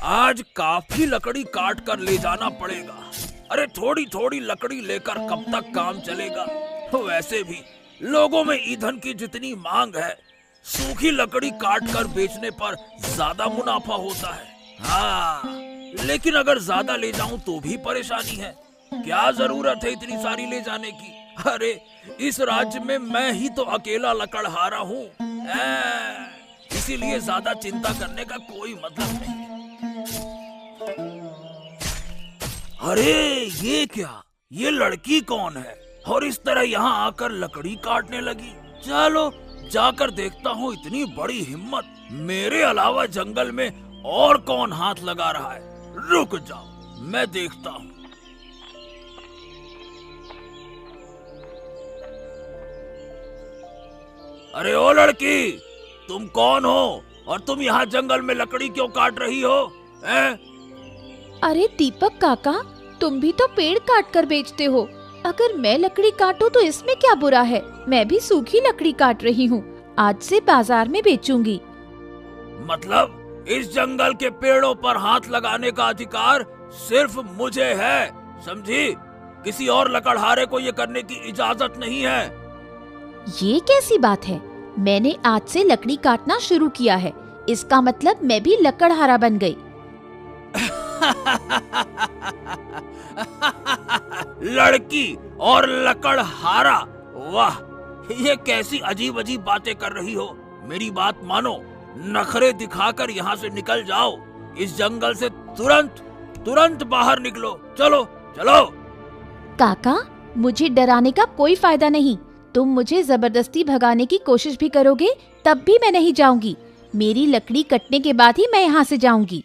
आज काफी लकड़ी काट कर ले जाना पड़ेगा। अरे थोड़ी थोड़ी लकड़ी लेकर कब तक काम चलेगा? वैसे भी लोगों में ईंधन की जितनी मांग है, सूखी लकड़ी काट कर बेचने पर ज्यादा मुनाफा होता है। हाँ, लेकिन अगर ज्यादा ले जाऊं तो भी परेशानी है। क्या जरूरत है इतनी सारी ले जाने की? अरे इस राज्य में मैं ही तो अकेला लकड़हारा हूँ, इसीलिए ज्यादा चिंता करने का कोई मतलब नहीं। अरे ये क्या? ये लड़की कौन है और इस तरह यहाँ आकर लकड़ी काटने लगी? चलो जाकर देखता हूँ, इतनी बड़ी हिम्मत, मेरे अलावा जंगल में और कौन हाथ लगा रहा है। रुक जाओ, मैं देखता हूँ। अरे ओ लड़की, तुम कौन हो और तुम यहाँ जंगल में लकड़ी क्यों काट रही हो? अरे दीपक काका, तुम भी तो पेड़ काट कर बेचते हो। अगर मैं लकड़ी काटूं तो इसमें क्या बुरा है? मैं भी सूखी लकड़ी काट रही हूँ, आज से बाजार में बेचूंगी। मतलब इस जंगल के पेड़ों पर हाथ लगाने का अधिकार सिर्फ मुझे है, समझी? किसी और लकड़हारे को ये करने की इजाजत नहीं है। ये कैसी बात है? मैंने आज से लकड़ी काटना शुरू किया है, इसका मतलब मैं भी लकड़हारा बन गई। लड़की और लकड़हारा, वाह, ये कैसी अजीब अजीब बातें कर रही हो। मेरी बात मानो, नखरे दिखाकर यहाँ से निकल जाओ। इस जंगल से तुरंत बाहर निकलो। चलो चलो। काका, मुझे डराने का कोई फायदा नहीं। तुम मुझे जबरदस्ती भगाने की कोशिश भी करोगे तब भी मैं नहीं जाऊंगी। मेरी लकड़ी कटने के बाद ही मैं यहाँ से जाऊंगी।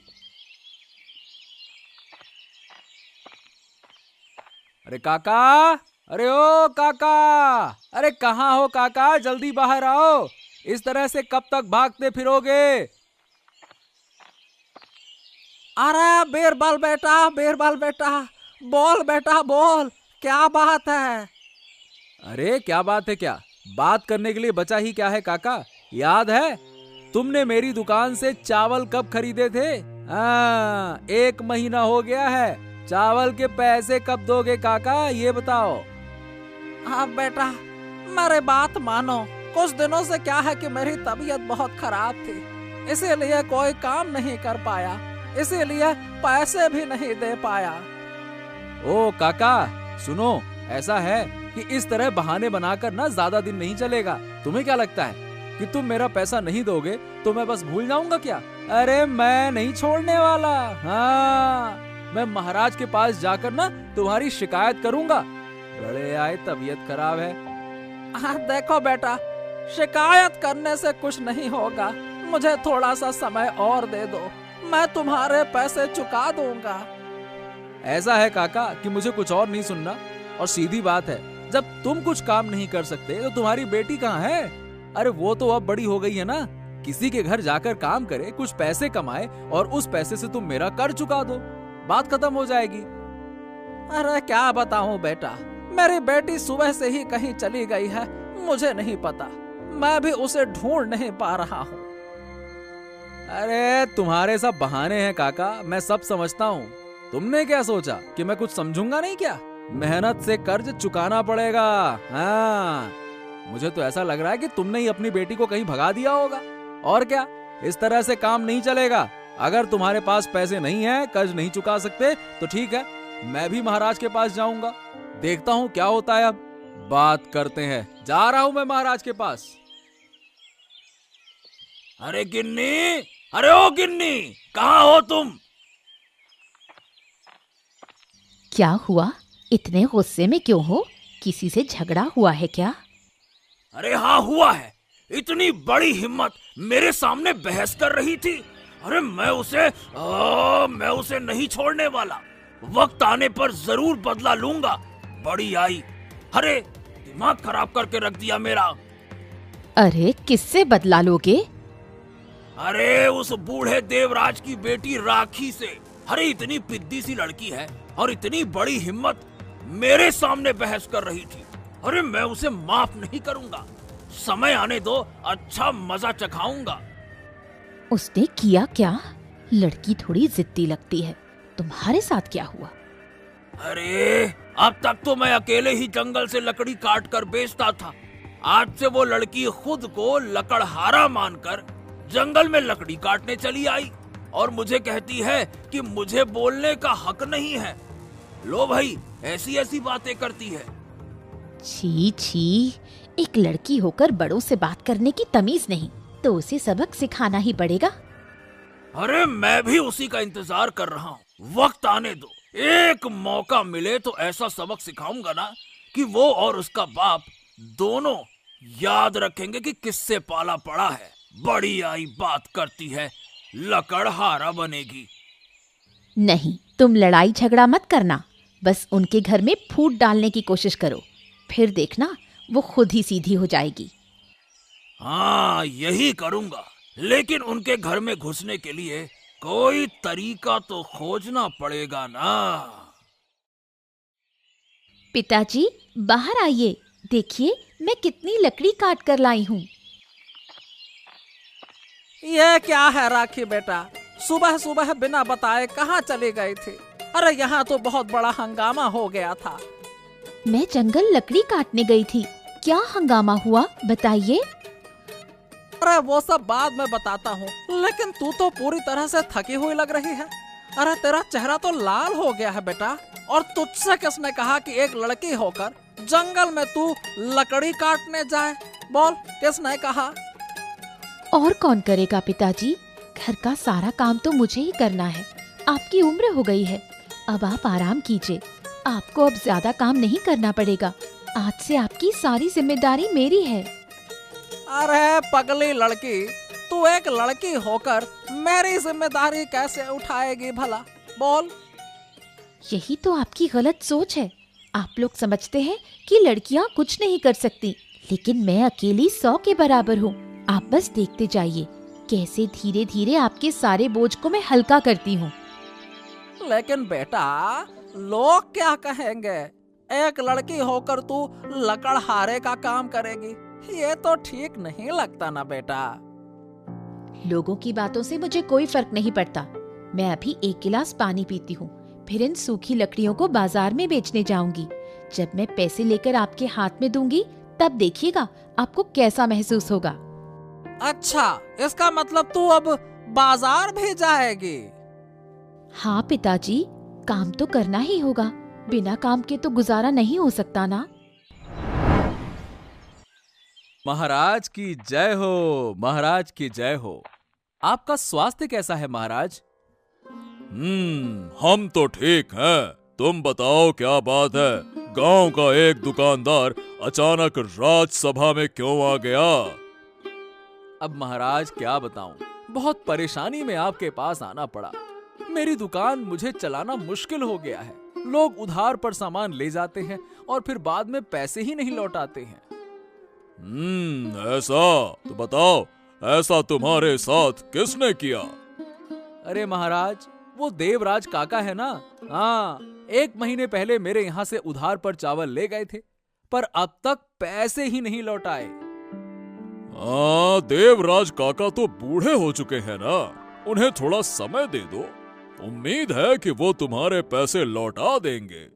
अरे काका, अरे ओ काका, अरे कहाँ हो काका? जल्दी बाहर आओ। इस तरह से कब तक भागते फिरोगे? अरे बीरबल बेटा, बोल बेटा बोल, क्या बात है? अरे क्या बात है? क्या बात करने के लिए बचा ही क्या है काका? याद है तुमने मेरी दुकान से चावल कब खरीदे थे? 1 महीना हो गया है। चावल के पैसे कब दोगे काका, ये बताओ। हाँ बेटा, मेरी बात मानो, कुछ दिनों से क्या है कि मेरी तबीयत बहुत खराब थी, इसीलिए कोई काम नहीं कर पाया, इसीलिए पैसे भी नहीं दे पाया। ओ काका सुनो, ऐसा है कि इस तरह बहाने बनाकर ना ज्यादा दिन नहीं चलेगा। तुम्हें क्या लगता है कि तुम मेरा पैसा नहीं दोगे तो मैं बस भूल जाऊंगा क्या? अरे मैं नहीं छोड़ने वाला। हाँ, मैं महाराज के पास जाकर ना तुम्हारी शिकायत करूंगा। बड़े आए, तबीयत खराब है। देखो बेटा, शिकायत करने से कुछ नहीं होगा। मुझे थोड़ा सा समय और दे दो, मैं तुम्हारे पैसे चुका दूंगा। ऐसा है काका कि मुझे कुछ और नहीं सुनना। और सीधी बात है, जब तुम कुछ काम नहीं कर सकते तो तुम्हारी बेटी कहाँ है? अरे वो तो अब बड़ी हो गई है ना, किसी के घर जाकर काम करे, कुछ पैसे कमाए और उस पैसे से तुम मेरा कर चुका दो, बात खत्म हो जाएगी। अरे क्या बताऊं बेटा, मेरी बेटी सुबह से ही कहीं चली गई है, मुझे नहीं पता, मैं भी उसे ढूंढ नहीं पा रहा हूँ। अरे तुम्हारे सब बहाने हैं काका, मैं सब समझता हूँ। तुमने क्या सोचा कि मैं कुछ समझूंगा नहीं क्या? मेहनत से कर्ज चुकाना पड़ेगा। हाँ, मुझे तो ऐसा लग रहा है कि तुमने ही अपनी बेटी को कहीं भगा दिया होगा। और क्या, इस तरह से काम नहीं चलेगा। अगर तुम्हारे पास पैसे नहीं है, कर्ज नहीं चुका सकते, तो ठीक है, मैं भी महाराज के पास जाऊंगा, देखता हूँ क्या होता है। अब बात करते हैं, जा रहा हूं मैं महाराज के पास। अरे गिन्नी, अरे ओ गिन्नी, कहाँ हो तुम? क्या हुआ? इतने गुस्से में क्यों हो? किसी से झगड़ा हुआ है क्या? अरे हाँ हुआ है। इतनी बड़ी हिम्मत, मेरे सामने बहस कर रही थी। अरे मैं उसे नहीं छोड़ने वाला। वक्त आने पर जरूर बदला लूंगा। बड़ी आई, अरे दिमाग खराब करके रख दिया मेरा। अरे किससे बदला लोगे? अरे उस बूढ़े देवराज की बेटी राखी से। अरे इतनी पिद्दी सी लड़की है और इतनी बड़ी हिम्मत, मेरे सामने बहस कर रही थी। अरे मैं उसे माफ नहीं करूंगा। समय आने दो, अच्छा मजा चखाऊंगा। उसने किया क्या? लड़की थोड़ी जिद्दी लगती है। तुम्हारे साथ क्या हुआ? अरे अब तक तो मैं अकेले ही जंगल से लकड़ी काट कर बेचता था। आज से वो लड़की खुद को लकड़हारा मानकर जंगल में लकड़ी काटने चली आई और मुझे कहती है कि मुझे बोलने का हक नहीं है। लो भाई, ऐसी ऐसी बातें करती है। छी छी, एक लड़की होकर बड़ों से बात करने की तमीज नहीं, तो उसे सबक सिखाना ही पड़ेगा। अरे मैं भी उसी का इंतजार कर रहा हूँ, वक्त आने दो। एक मौका मिले तो ऐसा सबक सिखाऊंगा ना कि वो और उसका बाप दोनों याद रखेंगे कि किससे पाला पड़ा है। बड़ी आई बात करती है, लकड़हारा बनेगी। नहीं, तुम लड़ाई झगड़ा मत करना, बस उनके घर में फूट डालने की कोशिश करो, फिर देखना वो खुद ही सीधी हो जाएगी। हाँ, यही करूंगा, लेकिन उनके घर में घुसने के लिए कोई तरीका तो खोजना पड़ेगा ना। पिताजी, बाहर आइए, देखिए मैं कितनी लकड़ी काट कर लाई हूँ। ये क्या है राखी बेटा, सुबह सुबह बिना बताए कहाँ चले गए थे? अरे यहाँ तो बहुत बड़ा हंगामा हो गया था। मैं जंगल लकड़ी काटने गई थी, क्या हंगामा हुआ बताइए? अरे वो सब बाद में बताता हूँ, लेकिन तू तो पूरी तरह से थकी हुई लग रही है। अरे तेरा चेहरा तो लाल हो गया है बेटा। और तुझसे किसने कहा कि एक लड़की होकर जंगल में तू लकड़ी काटने जाए? बोल, किसने कहा? और कौन करेगा पिताजी, घर का सारा काम तो मुझे ही करना है। आपकी उम्र हो गई है, अब आप आराम कीजिए, आपको अब ज्यादा काम नहीं करना पड़ेगा। आज से आपकी सारी जिम्मेदारी मेरी है। अरे पगली लड़की, तू एक लड़की होकर मेरी जिम्मेदारी कैसे उठाएगी भला? बोल। यही तो आपकी गलत सोच है। आप लोग समझते हैं कि लड़कियां कुछ नहीं कर सकती, लेकिन मैं अकेली 100 के बराबर हूँ। आप बस देखते जाइए कैसे धीरे धीरे आपके सारे बोझ को मैं हल्का करती हूँ। लेकिन बेटा, लोग क्या कहेंगे? एक लड़की होकर तू लकड़हारे का काम करेगी, ये तो ठीक नहीं लगता ना बेटा। लोगों की बातों से मुझे कोई फर्क नहीं पड़ता। मैं अभी 1 गिलास पानी पीती हूँ, फिर इन सूखी लकड़ियों को बाजार में बेचने जाऊंगी। जब मैं पैसे लेकर आपके हाथ में दूंगी, तब देखिएगा आपको कैसा महसूस होगा। अच्छा, इसका मतलब तू अब बाजार भी जाएगी? हाँ पिताजी, काम तो करना ही होगा, बिना काम के तो गुजारा नहीं हो सकता ना। महाराज की जय हो, महाराज की जय हो। आपका स्वास्थ्य कैसा है महाराज? हम तो ठीक हैं। तुम बताओ क्या बात है? गांव का एक दुकानदार अचानक राजसभा में क्यों आ गया? अब महाराज क्या बताऊं, बहुत परेशानी में आपके पास आना पड़ा। मेरी दुकान मुझे चलाना मुश्किल हो गया है। लोग उधार पर सामान ले जाते हैं और फिर बाद में पैसे ही नहीं लौटाते हैं। ऐसा तो बताओ, ऐसा तुम्हारे साथ किसने किया? अरे महाराज, वो देवराज काका है ना। हाँ, 1 महीने पहले मेरे यहाँ से उधार पर चावल ले गए थे, पर अब तक पैसे ही नहीं लौटाए। देवराज काका तो बूढ़े हो चुके हैं ना, उन्हें थोड़ा समय दे दो। उम्मीद है कि वो तुम्हारे पैसे लौटा देंगे।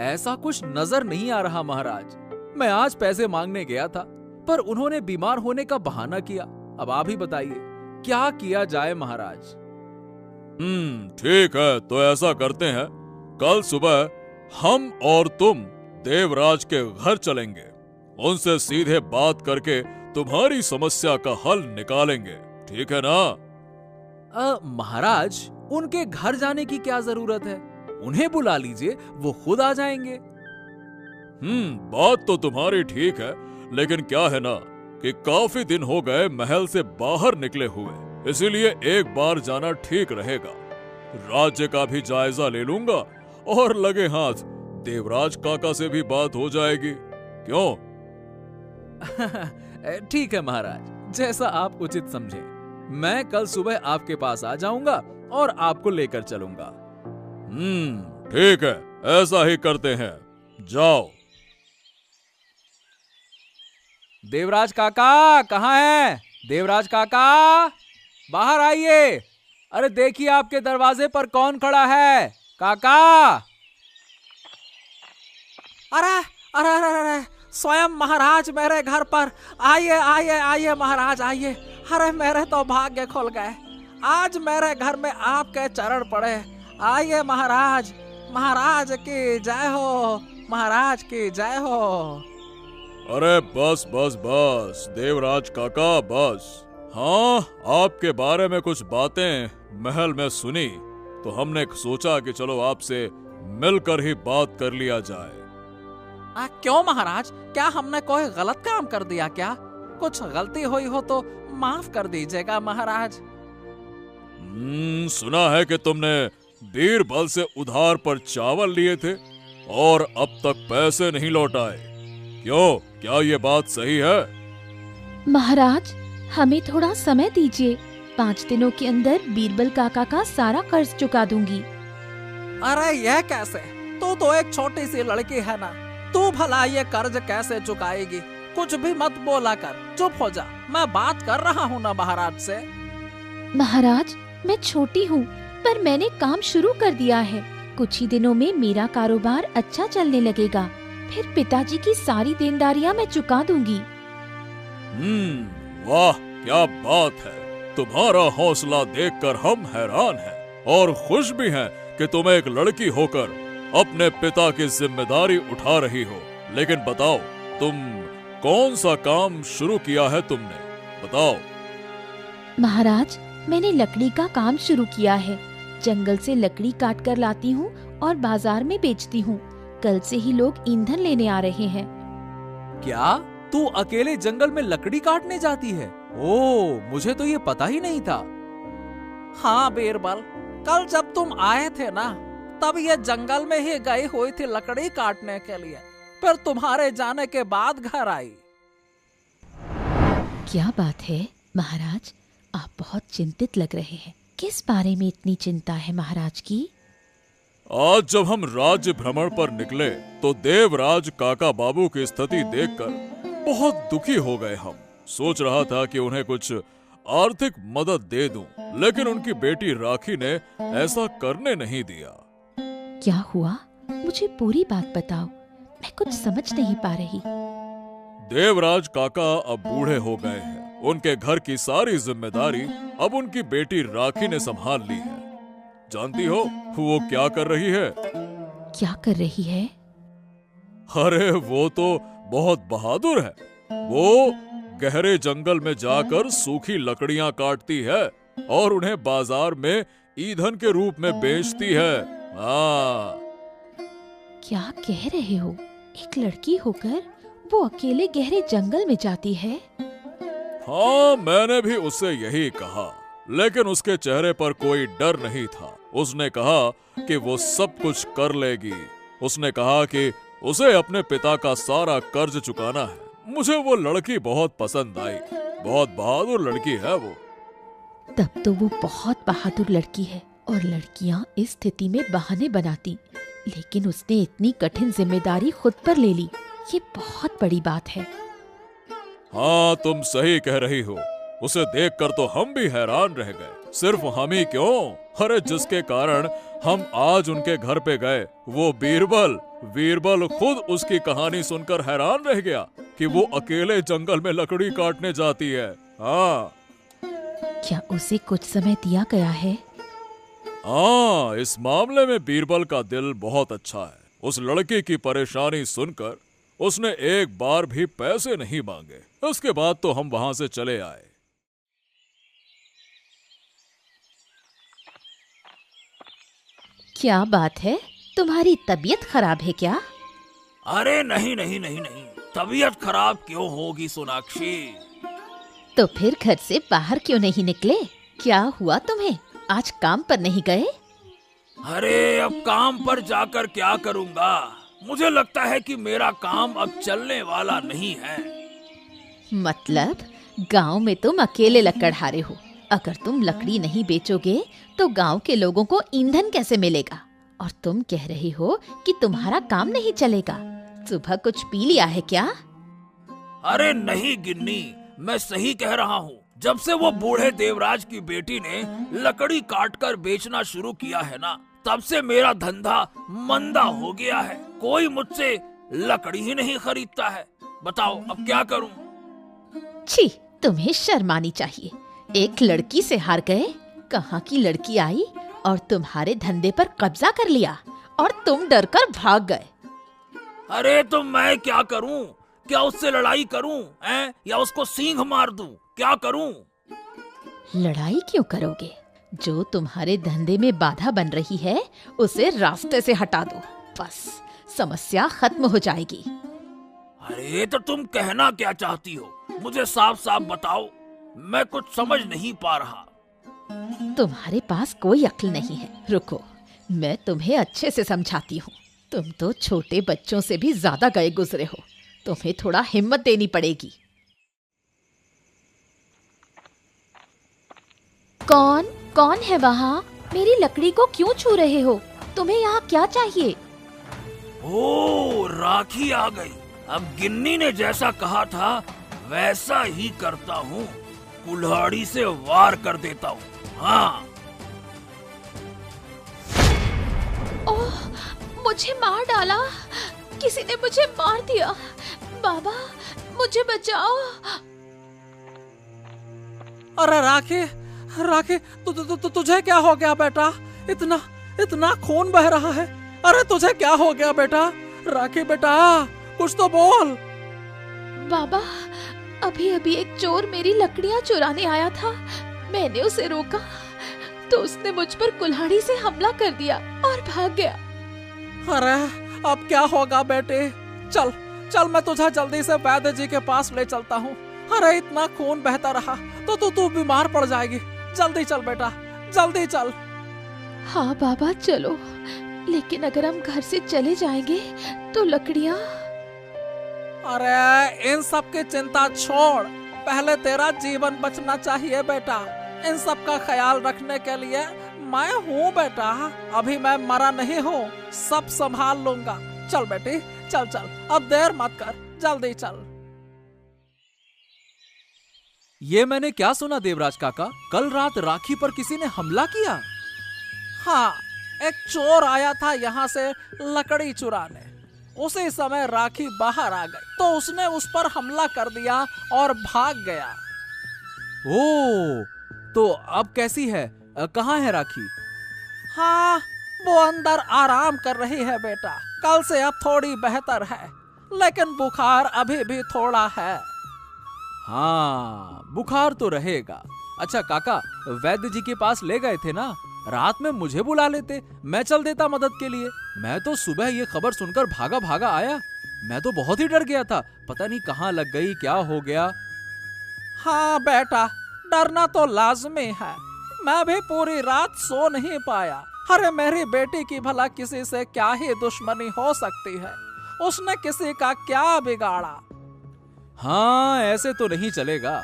ऐसा कुछ नजर नहीं आ रहा महाराज। मैं आज पैसे मांगने गया था, पर उन्होंने बीमार होने का बहाना किया। अब आप ही बताइए, क्या किया जाए महाराज? ठीक है, तो ऐसा करते हैं, कल सुबह हम और तुम देवराज के घर चलेंगे। उनसे सीधे बात करके तुम्हारी समस्या का हल निकालेंगे, ठीक है ना? महाराज, उनके घर जाने की क्या जरूरत है? उन्हें बुला लीजिए, वो खुद आ जाएंगे। बात तो तुम्हारी ठीक है, लेकिन क्या है ना कि काफी दिन हो गए महल से बाहर निकले हुए, इसीलिए एक बार जाना ठीक रहेगा। राज्य का भी जायजा ले लूंगा और लगे हाथ देवराज काका से भी बात हो जाएगी। क्यों? ठीक है महाराज, जैसा आप उचित समझे। मैं कल सुबह आपके पास आ जाऊंगा और आपको लेकर चलूंगा। ठीक है, ऐसा ही करते हैं। जाओ। देवराज काका कहाँ हैं? देवराज काका, बाहर आइए। अरे देखिए आपके दरवाजे पर कौन खड़ा है, काका। अरे अरे अरे अरे, स्वयं महाराज मेरे घर पर। आइए आइए आइए महाराज आइए। अरे मेरे तो भाग्य खुल गए, आज मेरे घर में आपके चरण पड़े। आइए महाराज, महाराज की जय हो, महाराज की जय हो। अरे बस बस बस देवराज काका बस। हाँ, आपके बारे में कुछ बातें महल में सुनी तो हमने सोचा कि चलो आपसे मिलकर ही बात कर लिया जाए। क्यों महाराज, क्या हमने कोई गलत काम कर दिया क्या? कुछ गलती हुई हो तो माफ कर दीजिएगा महाराज। सुना है कि तुमने बीरबल से उधार पर चावल लिए थे और अब तक पैसे नहीं लौटाए। क्यों, क्या ये बात सही है? महाराज, हमें थोड़ा समय दीजिए। 5 दिनों के अंदर बीरबल काका का सारा कर्ज चुका दूंगी। अरे यह कैसे? तू तो एक छोटी सी लड़की है ना, तू भला ये कर्ज कैसे चुकाएगी? कुछ भी मत बोला कर, चुप हो जा। मैं बात कर रहा हूँ ना महाराज से। महाराज, मैं छोटी हूँ पर मैंने काम शुरू कर दिया है। कुछ ही दिनों में मेरा कारोबार अच्छा चलने लगेगा, फिर पिताजी की सारी देनदारियाँ मैं चुका दूंगी। वाह क्या बात है। तुम्हारा हौसला देखकर हम हैरान हैं और खुश भी हैं कि तुम एक लड़की होकर अपने पिता की जिम्मेदारी उठा रही हो। लेकिन बताओ, तुम कौन सा काम शुरू किया है तुमने? बताओ। महाराज, मैंने लकड़ी का काम शुरू किया है। जंगल से लकड़ी काट कर लाती हूँ और बाजार में बेचती हूँ। कल से ही लोग ईंधन लेने आ रहे हैं। क्या तू अकेले जंगल में लकड़ी काटने जाती है? ओह, मुझे तो ये पता ही नहीं था। हाँ बीरबल, कल जब तुम आए थे ना, तब ये जंगल में ही गई हुई थी लकड़ी काटने के लिए, फिर तुम्हारे जाने के बाद घर आई। क्या बात है महाराज, आप बहुत चिंतित लग रहे हैं। किस बारे में इतनी चिंता है महाराज की? आज जब हम राज्य भ्रमण पर निकले तो देवराज काका बाबू की स्थिति देखकर बहुत दुखी हो गए। हम सोच रहा था कि उन्हें कुछ आर्थिक मदद दे दूं, लेकिन उनकी बेटी राखी ने ऐसा करने नहीं दिया। क्या हुआ? मुझे पूरी बात बताओ, मैं कुछ समझ नहीं पा रही। देवराज काका अब बूढ़े हो गए हैं। उनके घर की सारी जिम्मेदारी अब उनकी बेटी राखी ने संभाल ली है। जानती हो वो क्या कर रही है? क्या कर रही है? अरे वो तो बहुत बहादुर है। वो गहरे जंगल में जाकर सूखी लकड़ियां काटती है और उन्हें बाजार में ईंधन के रूप में बेचती है। हाँ। क्या कह रहे हो? एक लड़की होकर वो अकेले गहरे जंगल में जाती है? हाँ, मैंने भी उससे यही कहा, लेकिन उसके चेहरे पर कोई डर नहीं था। उसने कहा कि वो सब कुछ कर लेगी। उसने कहा कि उसे अपने पिता का सारा कर्ज चुकाना है। मुझे वो लड़की बहुत पसंद आई। बहुत बहादुर लड़की है वो। तब तो वो बहुत बहादुर लड़की है, और लड़कियां इस स्थिति में बहाने बनाती, लेकिन उसने इतनी कठिन जिम्मेदारी खुद पर ले ली। ये बहुत बड़ी बात है। हाँ, तुम सही कह रही हो। उसे देखकर तो हम भी हैरान रह गए। सिर्फ हम ही क्यों, अरे जिसके कारण हम आज उनके घर पे गए, वो बीरबल खुद उसकी कहानी सुनकर हैरान रह गया कि वो अकेले जंगल में लकड़ी काटने जाती है। हाँ। क्या उसे कुछ समय दिया गया है? हाँ, इस मामले में बीरबल का दिल बहुत अच्छा है। उस लड़की की परेशानी सुनकर उसने एक बार भी पैसे नहीं मांगे। उसके बाद तो हम वहां से चले आए। क्या बात है, तुम्हारी तबीयत खराब है क्या? अरे नहीं नहीं नहीं नहीं, तबीयत खराब क्यों होगी सोनाक्षी? तो फिर घर से बाहर क्यों नहीं निकले? क्या हुआ तुम्हें? आज काम पर नहीं गए? अरे अब काम पर जाकर क्या करूंगा? मुझे लगता है कि मेरा काम अब चलने वाला नहीं है। मतलब गांव में तुम अकेले लकड़हारे हो। अगर तुम लकड़ी नहीं बेचोगे तो गांव के लोगों को ईंधन कैसे मिलेगा? और तुम कह रही हो कि तुम्हारा काम नहीं चलेगा। सुबह कुछ पी लिया है क्या? अरे नहीं गिन्नी, मैं सही कह रहा हूँ। जब से वो बूढ़े देवराज की बेटी ने लकड़ी काटकर बेचना शुरू किया है ना, तब से मेरा धंधा मंदा हो गया है। कोई मुझसे लकड़ी ही नहीं खरीदता है। बताओ अब क्या करूं? छी, तुम्हें शर्म आनी चाहिए। एक लड़की से हार गए, कहाँ की लड़की आई और तुम्हारे धंधे पर कब्जा कर लिया और तुम डरकर भाग गए। अरे तो मैं क्या करूं? क्या उससे लड़ाई करूं हैं? या उसको सींग मार दूं? क्या करूं? लड़ाई क्यों करोगे? जो तुम्हारे धंधे में बाधा बन रही है उसे रास्ते से हटा दो, बस समस्या खत्म हो जाएगी। अरे तो तुम कहना क्या चाहती हो? मुझे साफ साफ बताओ, मैं कुछ समझ नहीं पा रहा। तुम्हारे पास कोई अक्ल नहीं है। रुको, मैं तुम्हें अच्छे से समझाती हूँ। तुम तो छोटे बच्चों से भी ज्यादा गए गुजरे हो, तुम्हें थोड़ा हिम्मत देनी पड़ेगी। कौन है वहाँ? मेरी लकड़ी को क्यों छू रहे हो? तुम्हें यहाँ क्या चाहिए? ओ, राखी आ गई। अब गिन्नी ने जैसा कहा था वैसा ही करता हूँ। कुल्हाड़ी से वार कर देता हूँ। हाँ। ओह, मुझे मार डाला। किसी ने मुझे मार दिया। बाबा, मुझे बचाओ। अरे राखी, राखी, तुझे क्या हो गया बेटा? इतना खून बह रहा है। अरे तुझे क्या हो गया बेटा? राखी बेटा, कुछ तो बोल। बाबा, अभी एक चोर मेरी लकड़ियाँ चुराने आया था। मैंने उसे रोका तो उसने मुझ पर कुल्हाड़ी से हमला कर दिया और भाग गया। अरे अब क्या होगा बेटे? चल चल, मैं तुझे जल्दी से वैद्य जी के पास ले चलता हूँ। अरे इतना खून बहता रहा तो तू बीमार पड़ जाएगी। जल्दी चल बेटा, जल्दी चल। हाँ बाबा चलो, लेकिन अगर हम घर से चले जाएंगे तो लकड़ियाँ। अरे इन सब की चिंता छोड़, पहले तेरा जीवन बचना चाहिए बेटा। इन सब का ख्याल रखने के लिए मैं हूँ बेटा। अभी मैं मरा नहीं हूँ, सब संभाल लूंगा। चल बेटी, चल चल, अब देर मत कर, जल्दी चल। ये मैंने क्या सुना देवराज काका? कल रात राखी पर किसी ने हमला किया? हाँ, एक चोर आया था यहाँ से लकड़ी चुराने। उसी समय राखी बाहर आ गई तो उसने उस पर हमला कर दिया और भाग गया। ओह, तो अब कैसी है? कहाँ है राखी? हाँ, वो अंदर आराम कर रही है बेटा। कल से अब थोड़ी बेहतर है, लेकिन बुखार अभी भी थोड़ा है। हाँ, बुखार तो रहेगा। अच्छा काका, वैद्य जी के पास ले गए थे ना? रात में मुझे बुला लेते, मैं चल देता मदद के लिए। मैं तो सुबह ये खबर सुनकर भागा भागा आया। मैं तो बहुत ही डर गया था, पता नहीं कहाँ लग गई, क्या हो गया। हाँ बेटा, डरना तो लाजमी है। मैं भी पूरी रात सो नहीं पाया। अरे मेरी बेटी की भला किसी से क्या ही दुश्मनी हो सकती है? उसने किसी का क्या बिगाड़ा? हाँ, ऐसे तो नहीं चलेगा।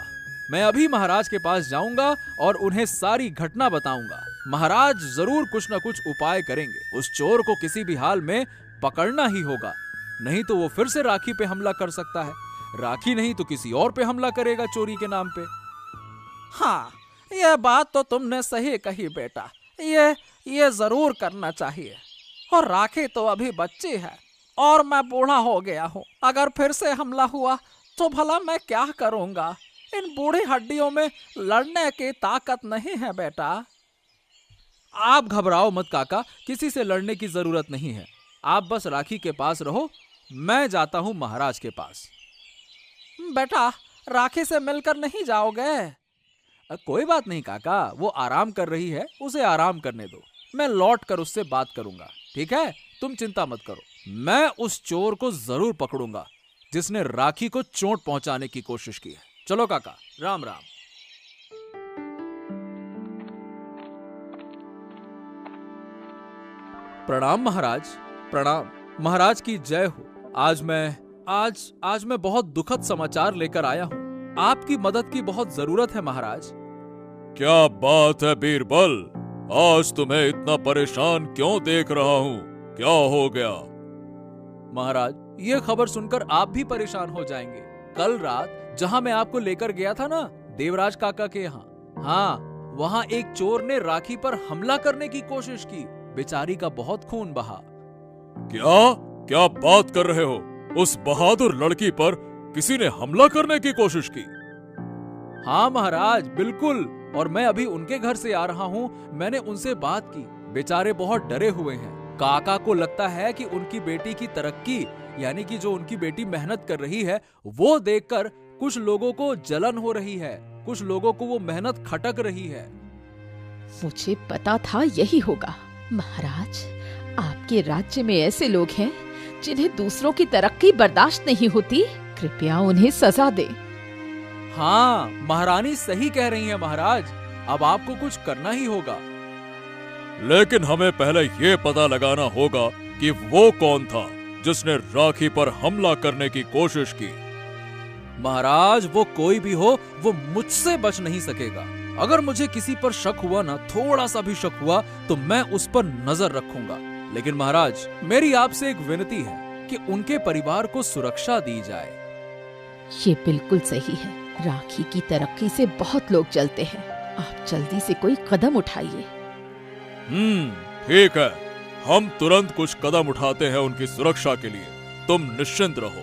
मैं अभी महाराज के पास जाऊंगा और उन्हें सारी घटना बताऊंगा। महाराज जरूर कुछ न कुछ उपाय करेंगे। उस चोर को किसी भी हाल में पकड़ना ही होगा, नहीं तो वो फिर से राखी पे हमला कर सकता है। राखी नहीं तो किसी और पे हमला करेगा चोरी के नाम पे। हाँ, ये बात तो तुमने सही कही बेटा। ये जरूर करना चाहिए। और राखी तो अभी बच्ची है और मैं बूढ़ा हो गया हूँ। अगर फिर से हमला हुआ तो भला मैं क्या करूंगा? इन बूढ़ी हड्डियों में लड़ने की ताकत नहीं है बेटा। आप घबराओ मत काका, किसी से लड़ने की जरूरत नहीं है। आप बस राखी के पास रहो, मैं जाता हूँ महाराज के पास। बेटा, राखी से मिलकर नहीं जाओगे? कोई बात नहीं काका, वो आराम कर रही है, उसे आराम करने दो। मैं लौट कर उससे बात करूंगा, ठीक है? तुम चिंता मत करो। मैं उस चोर को जरूर पकड़ूंगा जिसने राखी को चोट पहुंचाने की कोशिश की है। चलो काका, राम राम। प्रणाम महाराज, प्रणाम। महाराज की जय हो। आज मैं बहुत दुखद समाचार लेकर आया हूँ। आपकी मदद की बहुत जरूरत है महाराज। क्या बात है बीरबल, आज तुम्हें इतना परेशान क्यों देख रहा हूँ? क्या हो गया? महाराज, ये खबर सुनकर आप भी परेशान हो जाएंगे। कल रात जहाँ मैं आपको लेकर गया था ना, देवराज काका के यहाँ। हाँ, वहाँ एक चोर ने राखी पर हमला करने की कोशिश की। बेचारी का बहुत खून बहा। क्या क्या बात कर रहे हो? उस बहादुर लड़की पर किसी ने हमला करने की कोशिश की? हाँ महाराज, बिल्कुल। और मैं अभी उनके घर से आ रहा हूँ। मैंने उनसे बात की। बेचारे बहुत डरे हुए हैं। काका को लगता है कि उनकी बेटी की तरक्की, यानी कि जो उनकी बेटी मेहनत कर रही है, वो देखकर कुछ लोगों को जलन हो रही है, कुछ लोगों को वो मेहनत खटक रही है। मुझे पता था यही होगा। महाराज, आपके राज्य में ऐसे लोग हैं जिन्हें दूसरों की तरक्की बर्दाश्त नहीं होती। कृपया उन्हें सजा दे। हाँ, महारानी सही कह रही है महाराज। अब आपको कुछ करना ही होगा। लेकिन हमें पहले ये पता लगाना होगा कि वो कौन था जिसने राखी पर हमला करने की कोशिश की। महाराज, वो कोई भी हो, वो मुझसे बच नहीं सकेगा। अगर मुझे किसी पर शक हुआ ना, थोड़ा सा भी शक हुआ, तो मैं उस पर नजर रखूंगा। लेकिन महाराज, मेरी आपसे एक विनती है कि उनके परिवार को सुरक्षा दी जाए। ये बिल्कुल सही है। राखी की तरक्की से बहुत लोग जलते हैं। आप जल्दी से कोई कदम उठाइए। ठीक है, हम तुरंत कुछ कदम उठाते हैं उनकी सुरक्षा के लिए। तुम निश्चिंत रहो।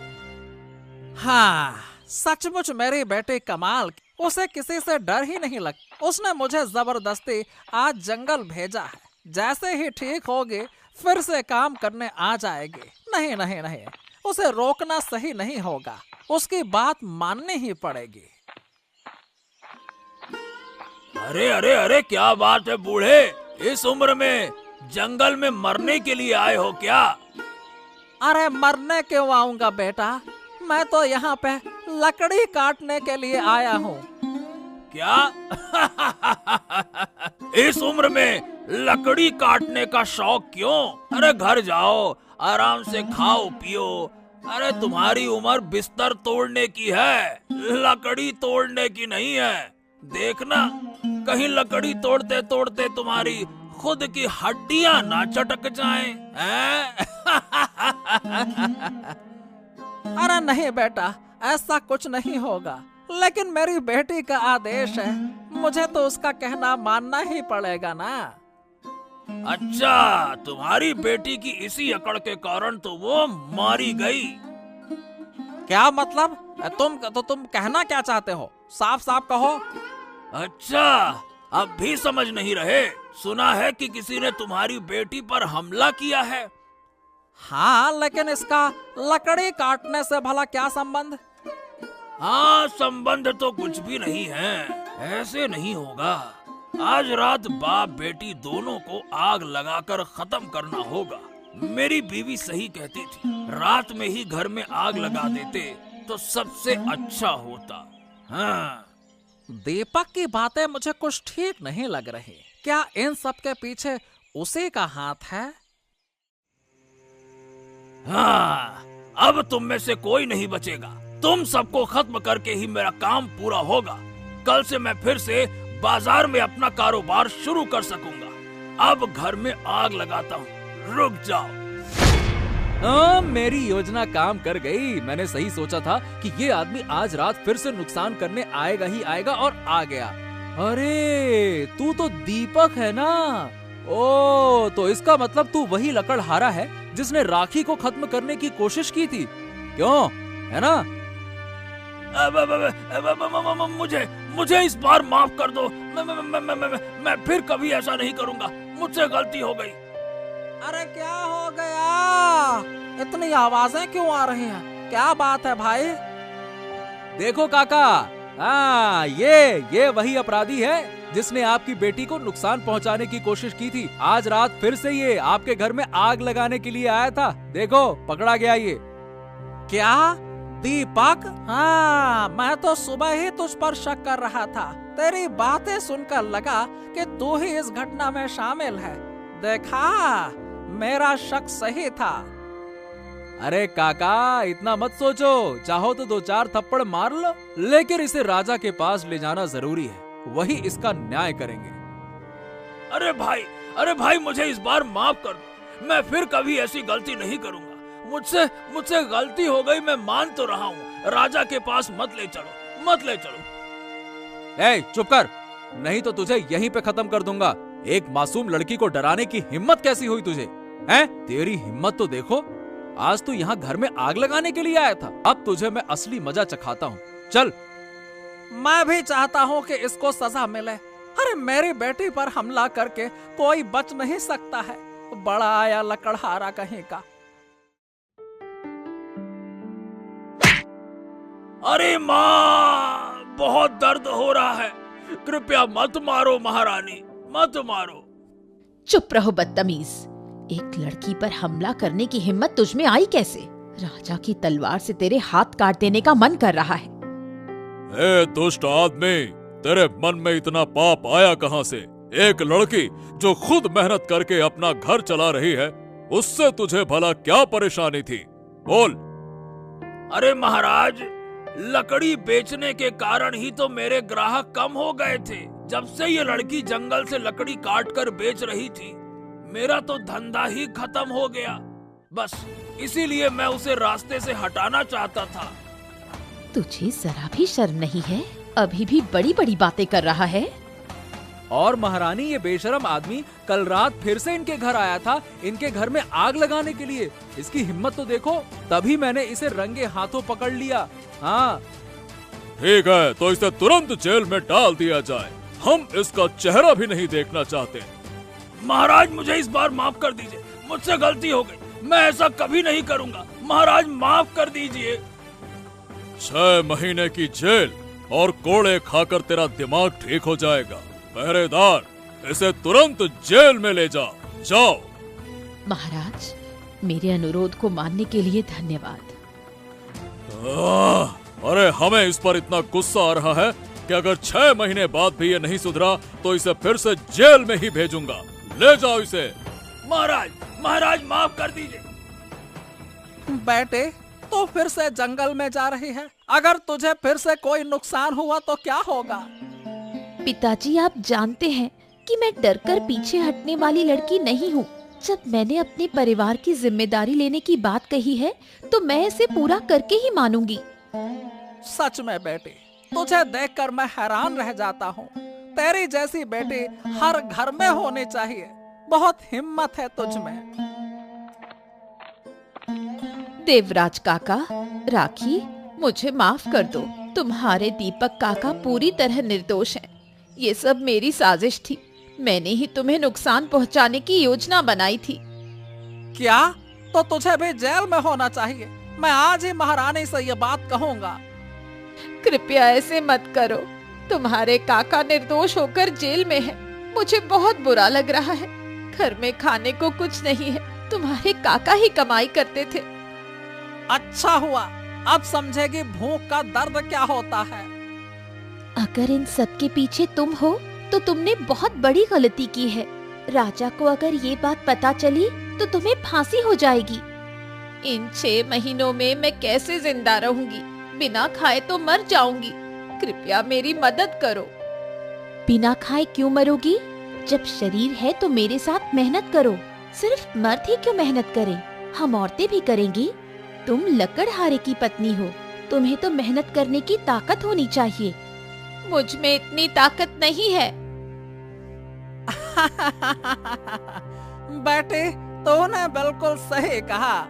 हाँ, सचमुच मेरी बेटी कमाल। उसे किसी से डर ही नहीं लगता। उसने मुझे जबरदस्ती आज जंगल भेजा है। जैसे ही ठीक होगी फिर से काम करने आ जाएगी। नहीं नहीं नहीं, उसे रोकना सही नहीं होगा। उसकी बात माननी ही पड़ेगी। अरे अरे अरे, क्या बात है बूढ़े? इस उम्र में जंगल में मरने के लिए आए हो क्या? अरे मरने क्यों आऊंगा बेटा, मैं तो यहाँ पे लकड़ी काटने के लिए आया हूँ। क्या? इस उम्र में लकड़ी काटने का शौक क्यों? अरे घर जाओ, आराम से खाओ पियो। अरे तुम्हारी उम्र बिस्तर तोड़ने की है, लकड़ी तोड़ने की नहीं है। देखना कहीं लकड़ी तोड़ते तोड़ते तुम्हारी खुद की हड्डियां ना चटक जाएं, हैं? अरे नहीं बेटा, ऐसा कुछ नहीं होगा। लेकिन मेरी बेटी का आदेश है, मुझे तो उसका कहना मानना ही पड़ेगा ना। अच्छा, तुम्हारी बेटी की इसी अकड़ के कारण तो वो मारी गई। क्या मतलब? तुम कहना क्या चाहते हो? साफ साफ कहो। अच्छा, अब भी समझ नहीं रहे? सुना है कि किसी ने तुम्हारी बेटी पर हमला किया है। हाँ, लेकिन इसका लकड़ी काटने से भला क्या संबंध? हाँ, संबंध तो कुछ भी नहीं है। ऐसे नहीं होगा। आज रात बाप बेटी दोनों को आग लगाकर खत्म करना होगा। मेरी बीवी सही कहती थी, रात में ही घर में आग लगा देते तो सबसे अच्छा होता। हाँ। दीपक की बातें मुझे कुछ ठीक नहीं लग रही। क्या इन सब के पीछे उसी का हाथ है? हाँ, अब तुम में से कोई नहीं बचेगा। तुम सबको खत्म करके ही मेरा काम पूरा होगा। कल से मैं फिर से बाजार में अपना कारोबार शुरू कर सकूंगा। अब घर में आग लगाता हूँ, रुक जाओ। मेरी योजना काम कर गई। मैंने सही सोचा था कि ये आदमी आज रात फिर से नुकसान करने आएगा ही आएगा, और आ गया। अरे तू तो दीपक है ना? ओ, तो इसका मतलब तू वही लकड़हारा है जिसने राखी को खत्म करने की कोशिश की थी, क्यों? है ना? मुझे इस बार माफ कर दो। मैं फिर कभी ऐसा नहीं करूंगा। मुझसे गलती हो गई। अरे क्या हो गया? इतनी आवाजें क्यों आ रही हैं? क्या बात है भाई? देखो काका, हाँ, ये वही अपराधी है जिसने आपकी बेटी को नुकसान पहुंचाने की कोशिश की थी। आज रात फिर से ये आपके घर में आग लगाने के लिए आया था। देखो, पकड़ा गया ये। क्या? दीपक? हाँ, मैं तो सुबह ही तुझ पर शक कर रहा था। तेरी बातें सुनकर लगा कि तू ही इस घटना में शामिल है। देखा, मेरा शक सही था। अरे काका, इतना मत सोचो। चाहो तो 2-4 थप्पड़ मार लो, लेकिन इसे राजा के पास ले जाना जरूरी है। वही इसका न्याय करेंगे। अरे भाई, मुझे इस बार माफ कर दो। मैं फिर कभी ऐसी गलती नहीं करूंगा। मुझसे गलती हो गई, मैं मान तो रहा हूँ। राजा के पास मत ले चलो। ए चुप कर, नहीं तो तुझे यहीं पे खत्म कर दूंगा। एक मासूम लड़की को डराने की हिम्मत कैसी हुई तुझे? हैं? तेरी हिम्मत तो देखो, आज तू यहाँ घर में आग लगाने के लिए आया था। अब तुझे मैं असली मजा चखाता हूँ। चल। मैं भी चाहता हूँ कि इसको सजा मिले। अरे मेरी बेटी पर हमला करके कोई बच नहीं सकता है। बड़ा आया लकड़हारा कहीं का। अरे माँ, बहुत दर्द हो रहा है, कृपया मत मारो महारानी, मत मारो। चुप रहो बदतमीज। एक लड़की पर हमला करने की हिम्मत तुझमें आई कैसे? राजा की तलवार से तेरे हाथ काट देने का मन कर रहा है। ए दुष्ट आदमी, तेरे मन में इतना पाप आया कहां से? एक लड़की जो खुद मेहनत करके अपना घर चला रही है, उससे तुझे भला क्या परेशानी थी? बोल। अरे महाराज, लकड़ी बेचने के कारण ही तो मेरे ग्राहक कम हो गए थे। जब से ये लड़की जंगल से लकड़ी काट कर बेच रही थी, मेरा तो धंधा ही खत्म हो गया। बस इसीलिए मैं उसे रास्ते से हटाना चाहता था। तुझे जरा भी शर्म नहीं है? अभी भी बड़ी बड़ी बातें कर रहा है। और महारानी, ये बेशरम आदमी कल रात फिर से इनके घर आया था, इनके घर में आग लगाने के लिए। इसकी हिम्मत तो देखो, तभी मैंने इसे रंगे हाथों पकड़ लिया। हाँ ठीक है, तो इसे तुरंत जेल में डाल दिया जाए। हम इसका चेहरा भी नहीं देखना चाहते। महाराज, मुझे इस बार माफ कर दीजिए, मुझसे गलती हो गई। मैं ऐसा कभी नहीं करूंगा। महाराज माफ कर दीजिए। 6 महीने की जेल और कोड़े खाकर तेरा दिमाग ठीक हो जाएगा। पहरेदार, इसे तुरंत जेल में ले जाओ। महाराज, मेरे अनुरोध को मानने के लिए धन्यवाद। अरे हमें इस पर इतना गुस्सा आ रहा है कि अगर 6 महीने बाद भी ये नहीं सुधरा तो इसे फिर से जेल में ही भेजूंगा। ले जाओ इसे। महाराज माफ कर दीजिए। बेटे, तो फिर से जंगल में जा रही है। अगर तुझे फिर से कोई नुकसान हुआ तो क्या होगा? पिताजी, आप जानते हैं कि मैं डरकर पीछे हटने वाली लड़की नहीं हूँ। जब मैंने अपने परिवार की जिम्मेदारी लेने की बात कही है तो मैं इसे पूरा करके ही मानूंगी। सच में बेटी, तुझे देखकर मैं हैरान रह जाता हूँ। तेरी जैसी बेटी हर घर में होनी चाहिए। बहुत हिम्मत है तुझ में। देवराज काका, राखी, मुझे माफ कर दो। तुम्हारे दीपक काका पूरी तरह निर्दोष हैं। ये सब मेरी साजिश थी। मैंने ही तुम्हें नुकसान पहुंचाने की योजना बनाई थी। क्या? तो तुझे भी जेल में होना चाहिए। मैं आज ही महारानी से ये बात कहूँगा। कृपया ऐसे मत करो। तुम्हारे काका निर्दोष होकर जेल में है। मुझे बहुत बुरा लग रहा है। घर में खाने को कुछ नहीं है। तुम्हारे काका ही कमाई करते थे। अच्छा हुआ, अब समझेगी भूख का दर्द क्या होता है। अगर इन सब के पीछे तुम हो तो तुमने बहुत बड़ी गलती की है। राजा को अगर ये बात पता चली तो तुम्हें फांसी हो जाएगी। इन 6 महीनों में मैं कैसे जिंदा रहूंगी? बिना खाए तो मर जाऊंगी। कृपया मेरी मदद करो। बिना खाए क्यों मरोगी? जब शरीर है तो मेरे साथ मेहनत करो। सिर्फ मर्द ही क्यों मेहनत करें? हम औरतें भी करेंगी। तुम लकड़हारे की पत्नी हो, तुम्हें तो मेहनत करने की ताकत होनी चाहिए। मुझ में इतनी ताकत नहीं है। बेटे, तूने बिल्कुल सही कहा।